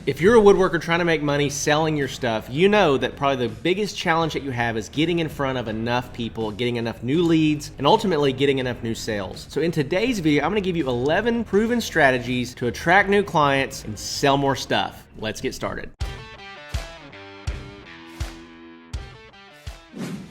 If you're a woodworker trying to make money selling your stuff, you know that probably the biggest challenge that you have is getting in front of enough people, getting enough new leads, and ultimately getting enough new sales. So in today's video, I'm gonna give you 11 proven strategies to attract new clients and sell more stuff. Let's get started.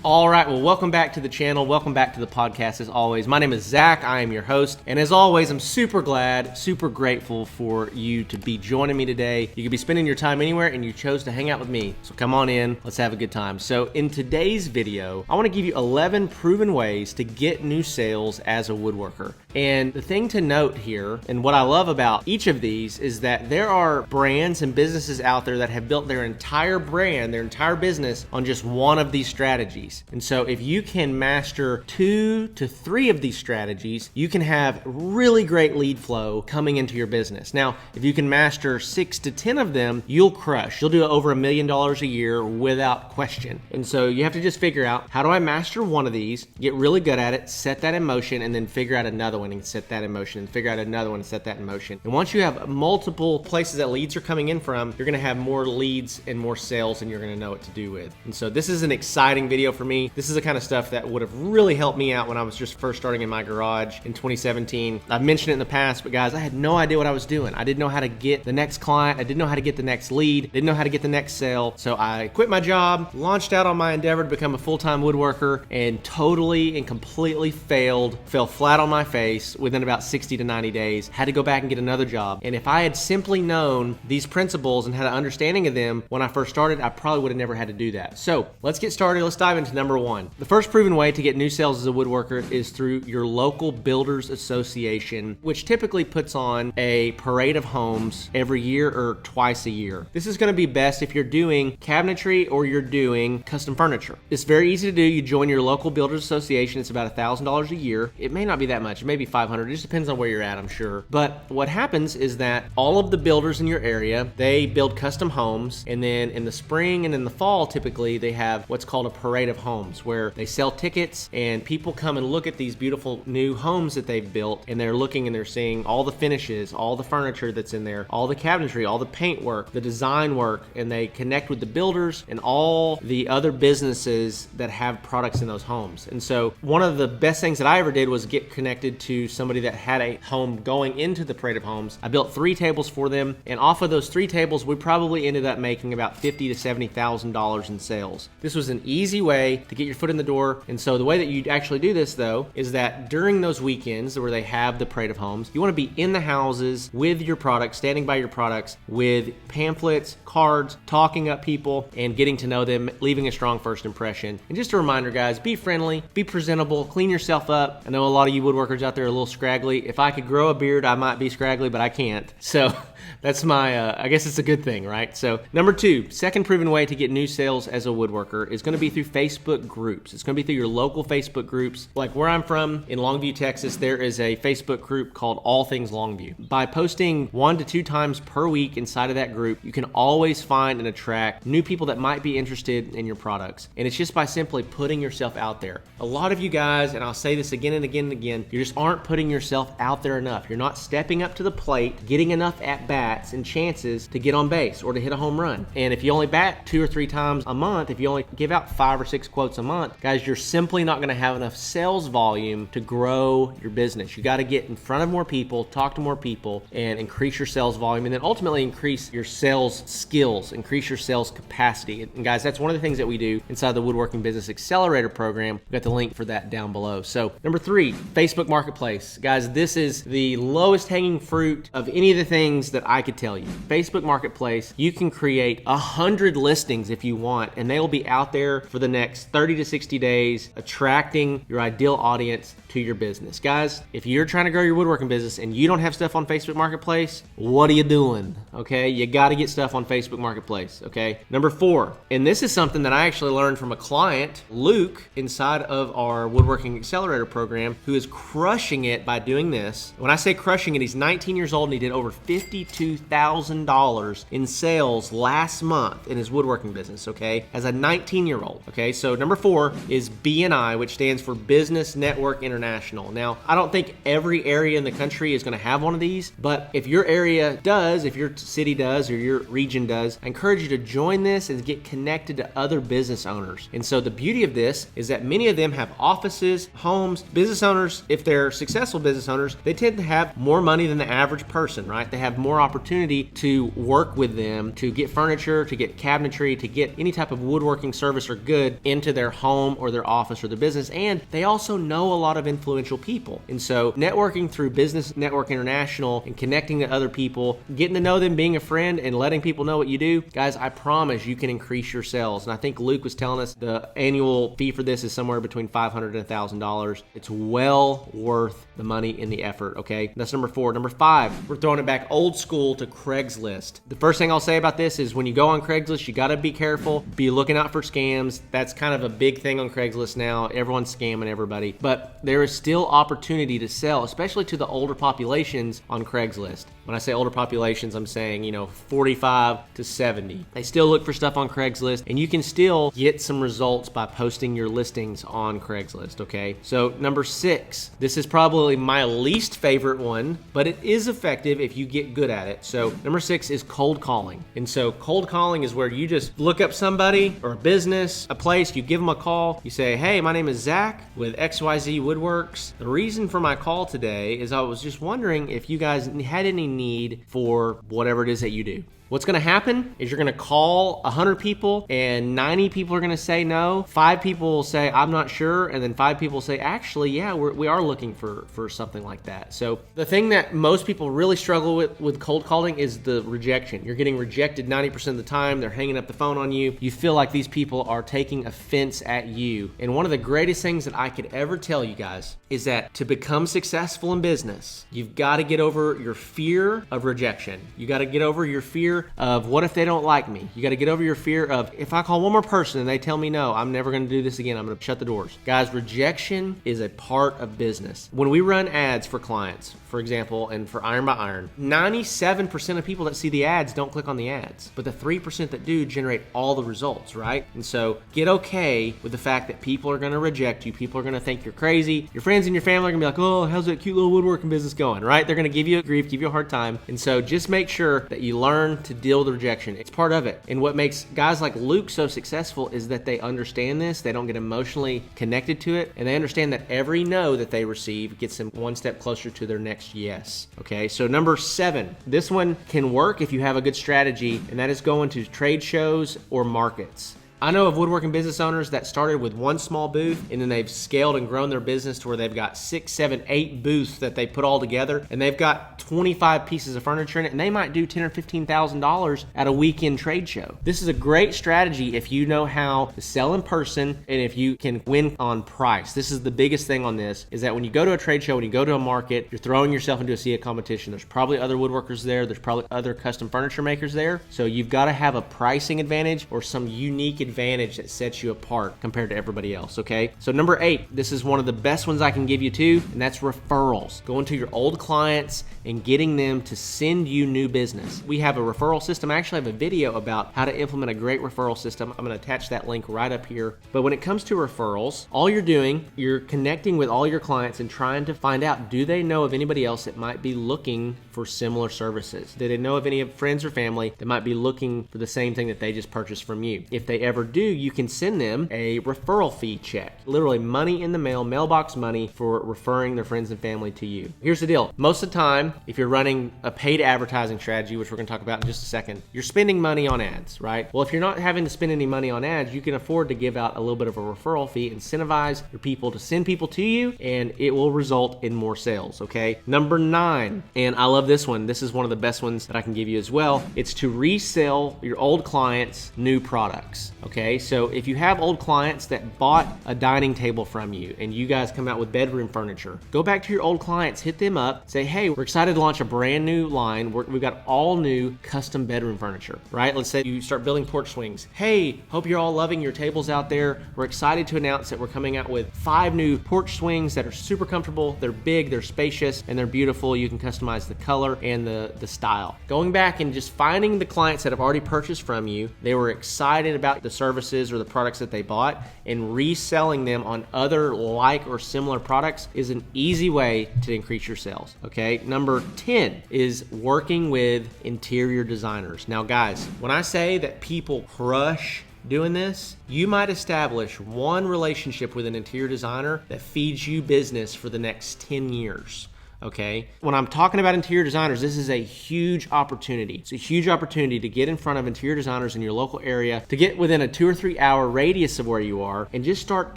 All right, well, welcome back to the channel. Welcome back to the podcast as always. My name is Zach. I am your host. And as always, I'm super glad, super grateful for you to be joining me today. You could be spending your time anywhere and you chose to hang out with me. So come on in, let's have a good time. So in today's video, I wanna give you 11 proven ways to get new sales as a woodworker. And the thing to note here, and what I love about each of these, is that there are brands and businesses out there that have built their entire brand, their entire business on just one of these strategies. And so if you can master 2 to 3 of these strategies, you can have really great lead flow coming into your business. Now, if you can master 6 to 10 of them, you'll crush. You'll do over $1 million a year without question. And so you have to just figure out, how do I master one of these, get really good at it, set that in motion, and then figure out another one and set that in motion, and figure out another one and set that in motion. And once you have multiple places that leads are coming in from, you're gonna have more leads and more sales, and you're gonna know what to do with. And so this is an exciting video for me. This is the kind of stuff that would have really helped me out when I was just first starting in my garage in 2017. I've mentioned it in the past, but guys, I had no idea what I was doing. I didn't know how to get the next client. I didn't know how to get the next lead. Didn't know how to get the next sale. So I quit my job, launched out on my endeavor to become a full-time woodworker, and totally and completely failed, fell flat on my face within about 60 to 90 days, had to go back and get another job. And if I had simply known these principles and had an understanding of them when I first started, I probably would have never had to do that. So let's get started. Let's dive into number 1. The first proven way to get new sales as a woodworker is through your local builders association, which typically puts on a parade of homes every year or twice a year. This is going to be best if you're doing cabinetry or you're doing custom furniture. It's very easy to do. You join your local builders association. It's about $1,000 a year. It may not be that much. It may be $500. It just depends on where you're at, I'm sure. But what happens is that all of the builders in your area, they build custom homes, and then in the spring and in the fall, typically they have what's called a parade of homes, where they sell tickets and people come and look at these beautiful new homes that they've built, and they're looking and they're seeing all the finishes, all the furniture that's in there, all the cabinetry, all the paint work, the design work, and they connect with the builders and all the other businesses that have products in those homes. And so one of the best things that I ever did was get connected to somebody that had a home going into the parade of homes. I built 3 tables for them, and off of those 3 tables, we probably ended up making about $50,000 to $70,000 in sales. This was an easy way to get your foot in the door. And so the way that you actually do this, though, is that during those weekends where they have the parade of homes, you want to be in the houses with your products, standing by your products with pamphlets, cards, talking up people and getting to know them, leaving a strong first impression. And just a reminder, guys, be friendly, be presentable, clean yourself up. I know a lot of you woodworkers out there are a little scraggly. If I could grow a beard, I might be scraggly, but I can't. So that's my, I guess it's a good thing, right? So number 2, second proven way to get new sales as a woodworker is going to be through Facebook groups. It's going to be through your local Facebook groups. Like where I'm from in Longview, Texas, there is a Facebook group called All Things Longview. By posting 1 to 2 times per week inside of that group, you can always find and attract new people that might be interested in your products. And it's just by simply putting yourself out there. A lot of you guys, and I'll say this again and again and again, you just aren't putting yourself out there enough. You're not stepping up to the plate, getting enough at-bats and chances to get on base or to hit a home run. And if you only bat 2 or 3 times a month, if you only give out 5 or 6 quotes a month, guys, you're simply not going to have enough sales volume to grow your business. You got to get in front of more people, talk to more people, and increase your sales volume, and then ultimately increase your sales skills, increase your sales capacity. And guys, that's one of the things that we do inside the Woodworking Business Accelerator program. We've got the link for that down below. So number 3, Facebook Marketplace. Guys, this is the lowest hanging fruit of any of the things that I could tell you. Facebook Marketplace, you can create 100 listings if you want, and they will be out there for the next 30 to 60 days, attracting your ideal audience to your business. Guys, if you're trying to grow your woodworking business and you don't have stuff on Facebook Marketplace, what are you doing? Okay, you got to get stuff on Facebook Marketplace. Okay, number 4, and this is something that I actually learned from a client, Luke, inside of our Woodworking Accelerator program, who is crushing it by doing this. When I say crushing it, he's 19 years old and he did over $52,000 in sales last month in his woodworking business, okay, as a 19-year-old. Okay, so number 4 is BNI, which stands for Business Network International. International. Now, I don't think every area in the country is going to have one of these, but if your area does, if your city does, or your region does, I encourage you to join this and get connected to other business owners. And so the beauty of this is that many of them have offices, homes. Business owners, if they're successful business owners, they tend to have more money than the average person, right? They have more opportunity to work with them, to get furniture, to get cabinetry, to get any type of woodworking service or good into their home or their office or their business. And they also know a lot of influential people. And so networking through Business Network International and connecting to other people, getting to know them, being a friend, and letting people know what you do, guys, I promise you can increase your sales. And I think Luke was telling us the annual fee for this is somewhere between $500 and $1,000. It's well worth the money and the effort, okay? That's number 4. Number 5, we're throwing it back old school to Craigslist. The first thing I'll say about this is when you go on Craigslist, you gotta be careful, be looking out for scams. That's kind of a big thing on Craigslist now. Everyone's scamming everybody. But there is still opportunity to sell, especially to the older populations on Craigslist. When I say older populations, I'm saying, 45 to 70. They still look for stuff on Craigslist, and you can still get some results by posting your listings on Craigslist, okay? So number 6, this is probably my least favorite one, but it is effective if you get good at it. So number 6 is cold calling. And so cold calling is where you just look up somebody or a business, a place, you give them a call, you say, hey, my name is Zach with XYZ Woodworks. The reason for my call today is I was just wondering if you guys had any need for whatever it is that you do. What's going to happen is you're going to call 100 people and 90 people are going to say no. 5 people will say, I'm not sure. And then 5 people will say, actually, yeah, we are looking for something like that. So the thing that most people really struggle with cold calling is the rejection. You're getting rejected 90% of the time. They're hanging up the phone on you. You feel like these people are taking offense at you. And one of the greatest things that I could ever tell you guys is that to become successful in business, you've got to get over your fear of rejection. You got to get over your fear of what if they don't like me? You got to get over your fear of if I call one more person and they tell me no, I'm never going to do this again. I'm going to shut the doors. Guys, rejection is a part of business. When we run ads for clients, for example, and for Iron by Iron, 97% of people that see the ads don't click on the ads, but the 3% that do generate all the results, right? And so get okay with the fact that people are going to reject you. People are going to think you're crazy. Your friends and your family are going to be like, oh, how's that cute little woodworking business going, right? They're going to give you grief, give you a hard time. And so just make sure that you learn to deal with rejection. It's part of it. And what makes guys like Luke so successful is that they understand this. They don't get emotionally connected to it. And they understand that every no that they receive gets them one step closer to their next yes. Okay, so number 7. This one can work if you have a good strategy, and that is going to trade shows or markets. I know of woodworking business owners that started with one small booth and then they've scaled and grown their business to where they've got 6, 7, 8 booths that they put all together, and they've got 25 pieces of furniture in it, and they might do $10,000 or $15,000 at a weekend trade show. This is a great strategy if you know how to sell in person and if you can win on price. This is the biggest thing on this, is that when you go to a trade show, when you go to a market, you're throwing yourself into a sea of competition. There's probably other woodworkers there. There's probably other custom furniture makers there. So you've got to have a pricing advantage or some unique advantage that sets you apart compared to everybody else, okay? So number 8, this is one of the best ones I can give you too, and that's referrals. Going to your old clients and getting them to send you new business. We have a referral system. I actually have a video about how to implement a great referral system. I'm going to attach that link right up here. But when it comes to referrals, all you're doing, you're connecting with all your clients and trying to find out, do they know of anybody else that might be looking for similar services? Do they know of any friends or family that might be looking for the same thing that they just purchased from you? If they ever do, you can send them a referral fee check. Literally money in the mail, mailbox money for referring their friends and family to you. Here's the deal. Most of the time, if you're running a paid advertising strategy, which we're going to talk about in just a second, you're spending money on ads, right? Well, if you're not having to spend any money on ads, you can afford to give out a little bit of a referral fee, incentivize your people to send people to you, and it will result in more sales, okay? Number 9, and I love this one. This is one of the best ones that I can give you as well. It's to resell your old clients' new products, okay? So if you have old clients that bought a dining table from you and you guys come out with bedroom furniture, go back to your old clients, hit them up, say, hey, we're excited to launch a brand new line. We've got all new custom bedroom furniture, right? Let's say you start building porch swings. Hey, hope you're all loving your tables out there. We're excited to announce that we're coming out with 5 new porch swings that are super comfortable. They're big, they're spacious, and they're beautiful. You can customize the color and the style. Going back and just finding the clients that have already purchased from you, they were excited about the services or the products that they bought and reselling them on other like or similar products is an easy way to increase your sales, okay? Number 10 is working with interior designers. Now guys, when I say that people crush doing this, you might establish one relationship with an interior designer that feeds you business for the next 10 years. Okay. When I'm talking about interior designers, this is a huge opportunity. It's a huge opportunity to get in front of interior designers in your local area, to get within a 2 or 3 hour radius of where you are, and just start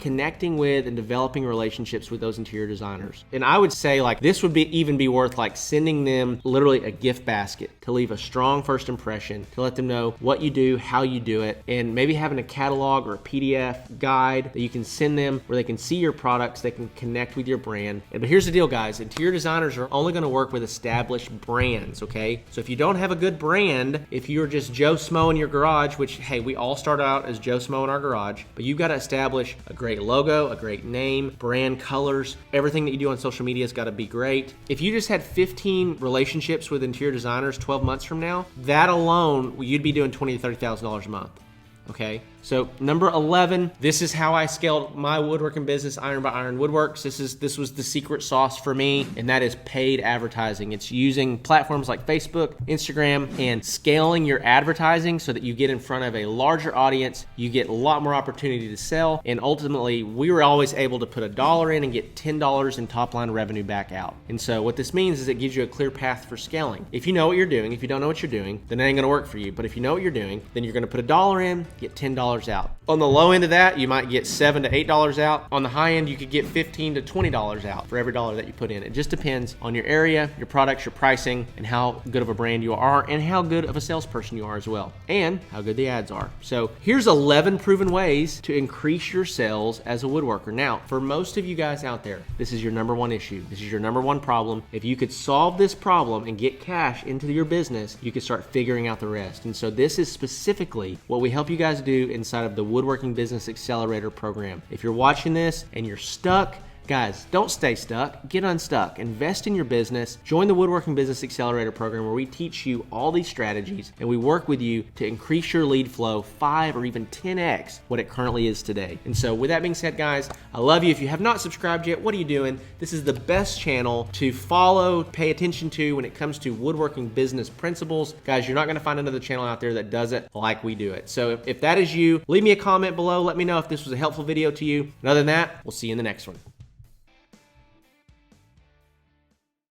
connecting with and developing relationships with those interior designers. And I would say like this would even be worth like sending them literally a gift basket to leave a strong first impression, to let them know what you do, how you do it, and maybe having a catalog or a PDF guide that you can send them where they can see your products, they can connect with your brand. But here's the deal, guys. Interior designers are only going to work with established brands, okay? So if you don't have a good brand, if you're just Joe Smo in your garage, which, hey, we all start out as Joe Smo in our garage, but you've got to establish a great logo, a great name, brand colors, everything that you do on social media has got to be great. If you just had 15 relationships with interior designers 12 months from now, that alone, you'd be doing $20,000 to $30,000 a month. Okay, so number 11, this is how I scaled my woodworking business, Iron by Iron Woodworks. This was the secret sauce for me, and that is paid advertising. It's using platforms like Facebook, Instagram, and scaling your advertising so that you get in front of a larger audience, you get a lot more opportunity to sell, and ultimately, we were always able to put $1 in and get $10 in top line revenue back out. And so what this means is it gives you a clear path for scaling. If you know what you're doing, if you don't know what you're doing, then it ain't gonna work for you. But if you know what you're doing, then you're gonna put $1 in, get $10 out. On the low end of that, you might get $7 to $8 out. On the high end, you could get $15 to $20 out for every dollar that you put in. It just depends on your area, your products, your pricing, and how good of a brand you are, and how good of a salesperson you are as well, and how good the ads are. So here's 11 proven ways to increase your sales as a woodworker. Now, for most of you guys out there, this is your number one issue. This is your number one problem. If you could solve this problem and get cash into your business, you could start figuring out the rest. And so this is specifically what we help you guys do inside of the Woodworking Business Accelerator program. If you're watching this and you're stuck, guys, don't stay stuck. Get unstuck. Invest in your business. Join the Woodworking Business Accelerator program where we teach you all these strategies and we work with you to increase your lead flow 5 or even 10x what it currently is today. And so with that being said, guys, I love you. If you have not subscribed yet, what are you doing? This is the best channel to follow, pay attention to when it comes to woodworking business principles. Guys, you're not going to find another channel out there that does it like we do it. So if that is you, leave me a comment below. Let me know if this was a helpful video to you. And other than that, we'll see you in the next one.